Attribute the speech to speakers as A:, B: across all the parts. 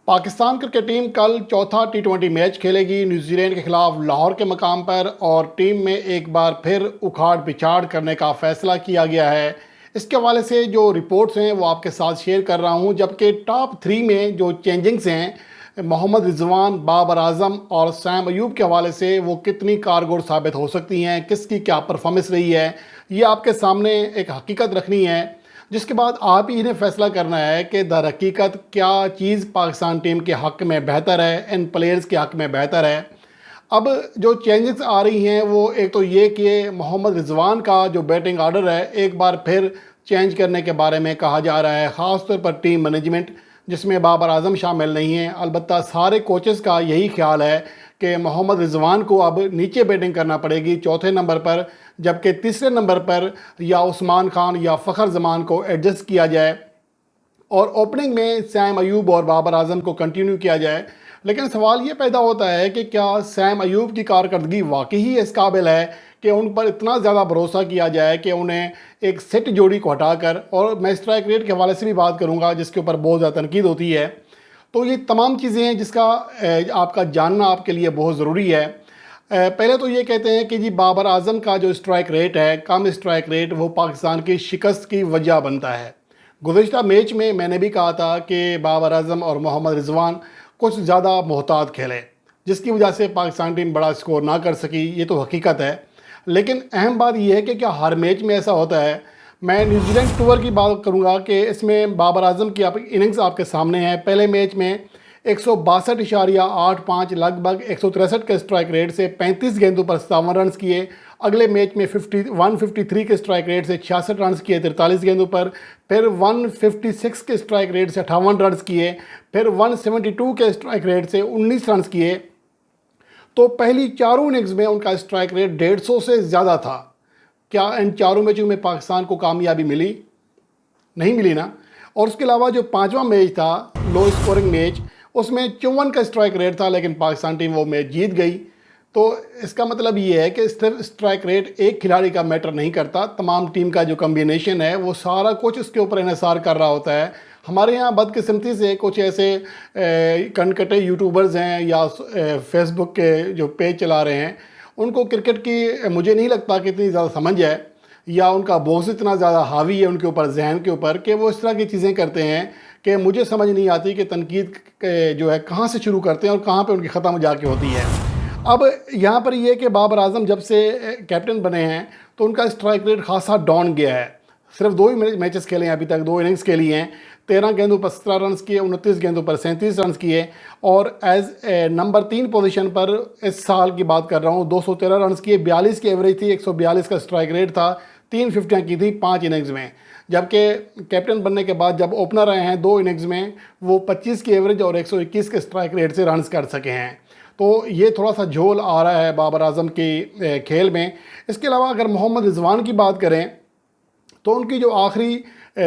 A: Pakistan cricket team कल चौथा टी20 match खेलेगी न्यूजीलैंड के खिलाफ लाहौर के मकाम पर और टीम में एक बार फिर उखाड़ पिछाड़ करने का फैसला किया गया है। इसके हवाले से जो रिपोर्ट्स हैं वो आपके साथ शेयर कर रहा हूं, जबकि टॉप 3 में जो चेंजिंग्स हैं मोहम्मद रिजवान, बाबर आजम और सैम अयूब के हवाले से वो कितनी कारगर साबित हो सकती हैं, किसकी क्या परफॉर्मेंस रही है, ये आपके सामने एक हकीकत रखनी है, जिसके बाद आप ही इन्हें फैसला करना है कि दर हकीकत क्या चीज़ पाकिस्तान टीम के हक़ में बेहतर है, इन प्लेयर्स के हक़ में बेहतर है। अब जो चेंजेस आ रही हैं वो एक तो ये कि मोहम्मद रिजवान का जो बैटिंग आर्डर है एक बार फिर चेंज करने के बारे में कहा जा रहा है, ख़ास तौर पर टीम मैनेजमेंट जिसमें बाबर आजम शामिल नहीं है। अलबत्ता सारे कोचेस का यही ख्याल है कि मोहम्मद रिजवान को अब नीचे बैटिंग करना पड़ेगी चौथे नंबर पर, जबकि तीसरे नंबर पर या उस्मान खान या फ़खर जमान को एडजस्ट किया जाए और ओपनिंग में सैम अयूब और बाबर आजम को कंटिन्यू किया जाए। लेकिन सवाल ये पैदा होता है कि क्या सैम अयूब की कारकर्दगी वाकई ही इस काबिल है कि उन पर इतना ज़्यादा भरोसा किया जाए कि उन्हें एक सेट जोड़ी को हटाकर, और मैं स्ट्राइक रेट के हवाले से भी बात करूँगा जिसके ऊपर बहुत ज़्यादा तनकीद होती है। तो ये तमाम चीज़ें हैं जिसका आपका जानना आपके लिए बहुत ज़रूरी है। पहले तो ये कहते हैं कि जी बाबर आजम का जो स्ट्राइक रेट है, कम स्ट्राइक रेट, वो पाकिस्तान की शिकस्त की वजह बनता है। गुज़िश्ता मैच में मैंने भी कहा था कि बाबर आजम और मोहम्मद रिजवान कुछ ज़्यादा मोहतात खेले, जिसकी वजह से पाकिस्तान टीम बड़ा स्कोर ना कर सकी, ये तो हकीकत है। लेकिन अहम बात यह है कि क्या हर मैच में ऐसा होता है। मैं न्यूजीलैंड टूर की बात करूंगा कि इसमें बाबर आजम की इनिंग्स आपके सामने है। पहले मैच में 162.85 लगभग 163 के स्ट्राइक रेट से 35 गेंदों पर 57 रन किए। अगले मैच में 153 के स्ट्राइक रेट से 66 रन किए 43 गेंदों पर। फिर 156 के स्ट्राइक रेट से 58 रन किए। फिर 172 के स्ट्राइक रेट से 19 रन किए। तो पहली चारों इनिंग्स में उनका स्ट्राइक रेट 150 से ज़्यादा था। क्या इन चारों मैचों में पाकिस्तान को कामयाबी मिली? नहीं मिली ना। और उसके अलावा जो पांचवा मैच था, लो स्कोरिंग मैच, उसमें 54 का स्ट्राइक रेट था, लेकिन पाकिस्तान टीम वो मैच जीत गई। तो इसका मतलब ये है कि सिर्फ स्ट्राइक रेट एक खिलाड़ी का मैटर नहीं करता, तमाम टीम का जो कम्बिनेशन है वो सारा कुछ उसके ऊपर इन्हिसार कर रहा होता है। हमारे यहाँ बदकिस्मती से कुछ ऐसे कनकटे यूट्यूबर्स हैं या फेसबुक के जो पेज चला रहे हैं, उनको क्रिकेट की मुझे नहीं लगता कि इतनी ज़्यादा समझ है, या उनका बोझ इतना ज़्यादा हावी है उनके ऊपर, जहन के ऊपर, कि वो इस तरह की चीज़ें करते हैं कि मुझे समझ नहीं आती कि तनकीद जो है कहाँ से शुरू करते हैं और कहाँ पे उनकी ख़त्म जाके होती है। अब यहाँ पर ये है कि बाबर आजम जब से कैप्टन बने हैं तो उनका स्ट्राइक रेट खासा डाउन गया है। सिर्फ 2 ही मैचेस खेले हैं अभी तक, 2 इनिंग्स खेली हैं। 13 गेंदों पर 17 रन किए, 29 गेंदों पर 37 रन किए, और एज नंबर 3 पोजीशन पर इस साल की बात कर रहा हूँ 213 रन किए, 42 की एवरेज थी, 142 का स्ट्राइक रेट था, 3 फिफ्टियाँ की थी 5 इनिंग्स में। जबकि कैप्टन बनने के बाद जब ओपनर रहे हैं 2 इनिंग्स में, वो 25 की एवरेज और 121 के स्ट्राइक रेट से रन कर सके हैं। तो ये थोड़ा सा झोल आ रहा है बाबर आजम के खेल में। इसके अलावा अगर मोहम्मद रिजवान की बात करें तो उनकी जो आखिरी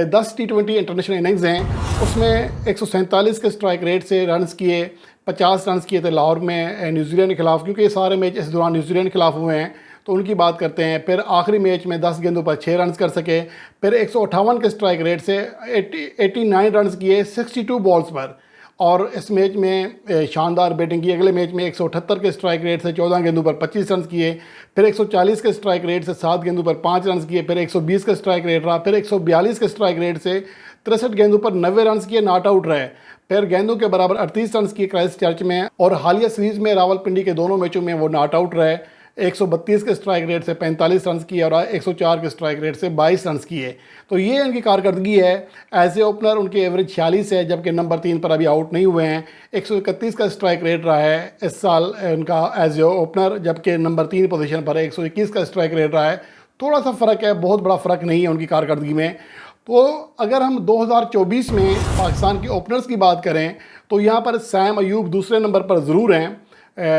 A: 10 टी20 इंटरनेशनल इनिंग्स हैं उसमें 147 के स्ट्राइक रेट से रन्स किए, 50 रन किए थे लाहौर में न्यूजीलैंड के खिलाफ, क्योंकि ये सारे मैच इस दौरान न्यूजीलैंड के खिलाफ हुए हैं, तो उनकी बात करते हैं। फिर आखिरी मैच में 10 गेंदों पर 6 रन कर सके। फिर 158 के स्ट्राइक रेट से 89 रन किए 62 बॉल्स पर, और इस मैच में शानदार बैटिंग की। अगले मैच में 178 के स्ट्राइक रेट से 14 गेंदों पर 25 रन किए। फिर 140 के स्ट्राइक रेट से 7 गेंदों पर 5 रन किए। फिर 120 का स्ट्राइक रेट रहा। फिर 142 के स्ट्राइक रेट से 63 गेंदों पर 90 रन किए, नॉट आउट रहे। फिर गेंदों के बराबर 38 रन किए क्राइस्ट चर्च में, और हालिया सीरीज़ में रावलपिंडी के दोनों मैचों में वो नॉट आउट रहे। 132 के स्ट्राइक रेट से 45 रन किए और 104 के स्ट्राइक रेट से 22 रन किए। तो ये इनकी कारकर्दगी है। एज ए ओपनर उनकी एवरेज 46 है, जबकि नंबर 3 पर अभी आउट नहीं हुए हैं। 131 का स्ट्राइक रेट रहा है इस साल उनका एज ए ओपनर, जबकि नंबर 3 पोजीशन पर 121 का स्ट्राइक रेट रहा है। थोड़ा सा फ़र्क है, बहुत बड़ा फ़र्क नहीं है उनकी कारकर्दगी में। तो अगर हम 2024 में पाकिस्तान के ओपनर्स की बात करें तो यहाँ पर सैम अयूब दूसरे नंबर पर ज़रूर हैं,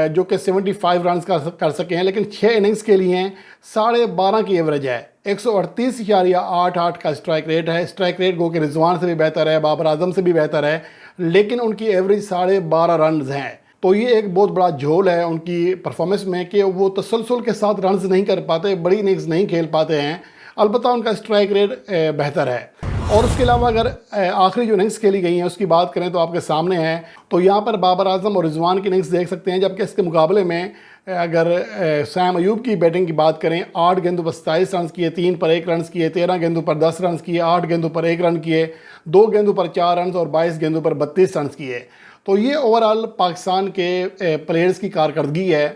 A: जो कि 75 रन कर सके हैं, लेकिन 6 इनिंग्स के लिए हैं, 12.5 की एवरेज है, 138.88 का स्ट्राइक रेट है। स्ट्राइक रेट गो के रिजवान से भी बेहतर है, बाबर आजम से भी बेहतर है, लेकिन उनकी एवरेज 12.5 रन हैं। तो ये एक बहुत बड़ा झोल है उनकी परफॉर्मेंस में कि वो तसलसल के साथ रन्स नहीं कर पाते, बड़ी इनिंग्स नहीं खेल पाते हैं। अलबत्ता उनका स्ट्राइक रेट बेहतर है। और उसके अलावा अगर आखिरी जो इनिंग्स खेली गई हैं उसकी बात करें तो आपके सामने है। तो यहाँ पर बाबर आजम और रिजवान की इनिंग्स देख सकते हैं, जबकि इसके मुकाबले में अगर सैम अयूब की बैटिंग की बात करें, 8 गेंदों पर 27 रन किए, 3 पर 1 रन किए, 13 गेंदों पर 10 रन किए, 8 गेंदों पर 1 रन किए, 2 गेंदों पर 4 रन और 22 गेंदों पर 32 रन किए। तो ये ओवरऑल पाकिस्तान के प्लेयर्स की कारकर्दगी है,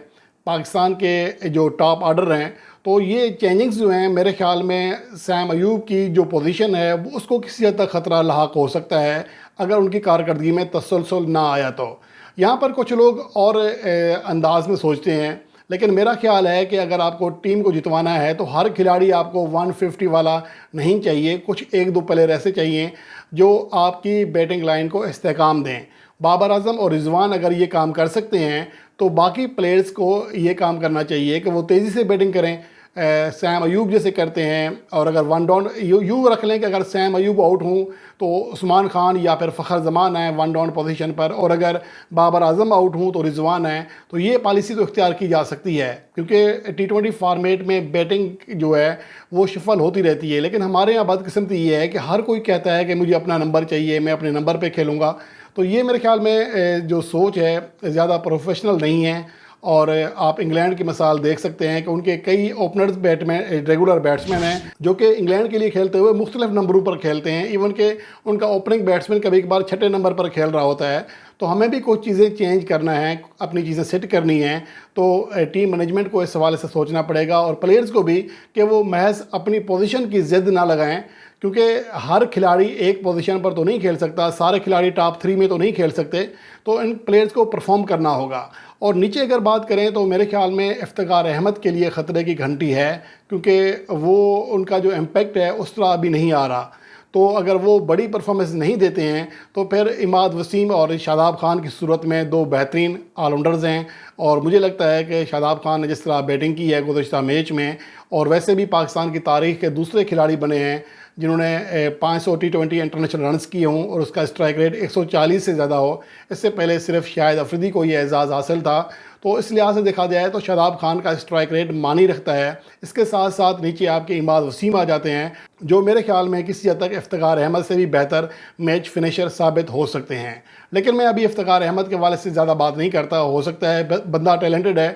A: पाकिस्तान के जो टॉप ऑर्डर हैं। तो ये चेंजिंग्स जो हैं मेरे ख्याल में सैम अयूब की जो पोजीशन है वो उसको किसी हद तक ख़तरा लाक हो सकता है अगर उनकी कारकर्दगी में तसलसल ना आया। तो यहाँ पर कुछ लोग और अंदाज में सोचते हैं, लेकिन मेरा ख्याल है कि अगर आपको टीम को जितवाना है तो हर खिलाड़ी आपको 150 वाला नहीं चाहिए, कुछ 1-2 प्लेयर ऐसे चाहिए जो आपकी बैटिंग लाइन को इस्तेहकाम दें। बाबर आजम और रिजवान अगर ये काम कर सकते हैं तो बाकी प्लेयर्स को ये काम करना चाहिए कि वो तेज़ी से बैटिंग करें, सैम अयूब जैसे करते हैं। और अगर वन डाउन यूँ रख लें कि अगर सैम अयूब आउट हूँ तो उस्मान खान या फिर फ़खर जमान है वन डाउन पोजीशन पर, और अगर बाबर आजम आउट हूँ तो रिजवान है। तो ये पॉलिसी तो इख्तियार की जा सकती है, क्योंकि T20 फॉर्मेट में बैटिंग जो है वो शफल होती रहती है। लेकिन हमारे यहाँ बदकिस्मती ये है कि हर कोई कहता है कि मुझे अपना नंबर चाहिए, मैं अपने नंबर पर खेलूँगा। तो ये मेरे ख्याल में जो सोच है ज़्यादा प्रोफेशनल नहीं है। और आप इंग्लैंड की मिसाल देख सकते हैं कि उनके कई ओपनर्स बैट्समैन रेगुलर बैट्समैन हैं जो कि इंग्लैंड के लिए खेलते हुए मुख्तलिफ नंबरों पर खेलते हैं। इवन के उनका ओपनिंग बैट्समैन कभी कभार 6ठे नंबर पर खेल रहा होता है। तो हमें भी कुछ चीज़ें चेंज करना है, अपनी चीज़ें सेट करनी हैं। तो टीम मैनेजमेंट को इस हवाले से सोचना पड़ेगा और प्लेयर्स को भी कि वो महज अपनी पोजीशन की ज़िद ना लगाएं, क्योंकि हर खिलाड़ी एक पोजीशन पर तो नहीं खेल सकता, सारे खिलाड़ी टॉप 3 में तो नहीं खेल सकते। तो इन प्लेयर्स को परफॉर्म करना होगा। और नीचे अगर बात करें तो मेरे ख्याल में इफ्तिखार अहमद के लिए ख़तरे की घंटी है, क्योंकि वो उनका जो इम्पैक्ट है उस तरह अभी नहीं आ रहा। तो अगर वो बड़ी परफॉर्मेंस नहीं देते हैं तो फिर इमाद वसीम और शादाब खान की सूरत में 2 बेहतरीन ऑलराउंडर्स हैं। और मुझे लगता है कि शादाब खान ने जिस तरह बैटिंग की है गुज़श्ता मैच में, और वैसे भी पाकिस्तान की तारीख़ के दूसरे खिलाड़ी बने हैं जिन्होंने 500 T20 इंटरनेशनल रन्स किए हों और उसका स्ट्राइक रेट 140 से ज़्यादा हो। इससे पहले सिर्फ शाहिद अफरीदी को ये एजाज़ हासिल था। तो इस लिहाज से देखा जाए तो शादाब खान का स्ट्राइक रेट मानी रखता है। इसके साथ साथ नीचे आपके इमाद वसीम आ जाते हैं, जो मेरे ख्याल में किसी हद तक इफ्तिखार अहमद से भी बेहतर मैच फिनिशर साबित हो सकते हैं। लेकिन मैं अभी इफ्तिखार अहमद के हवाले से ज़्यादा बात नहीं करता। हो सकता है बंदा टैलेंटेड है,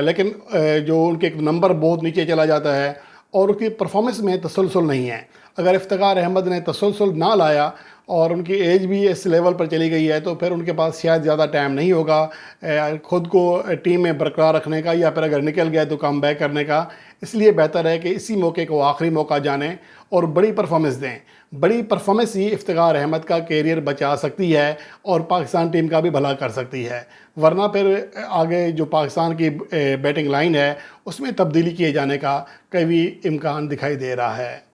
A: लेकिन जो उनके एक नंबर बहुत नीचे चला जाता है और उसकी परफॉर्मेंस में तसलसल नहीं है। अगर इफ्तिखार अहमद ने तसलसल ना लाया और उनकी एज भी इस लेवल पर चली गई है तो फिर उनके पास शायद ज़्यादा टाइम नहीं होगा ख़ुद को टीम में बरकरार रखने का, या फिर अगर निकल गया तो कम बैक करने का। इसलिए बेहतर है कि इसी मौके को आखिरी मौका जानें और बड़ी परफॉर्मेंस दें। बड़ी परफॉर्मेंस ही इफ्तिखार अहमद का कैरियर बचा सकती है और पाकिस्तान टीम का भी भला कर सकती है। वरना फिर आगे जो पाकिस्तान की बैटिंग लाइन है उसमें तब्दीली किए जाने का कभी इम्कान दिखाई दे रहा है।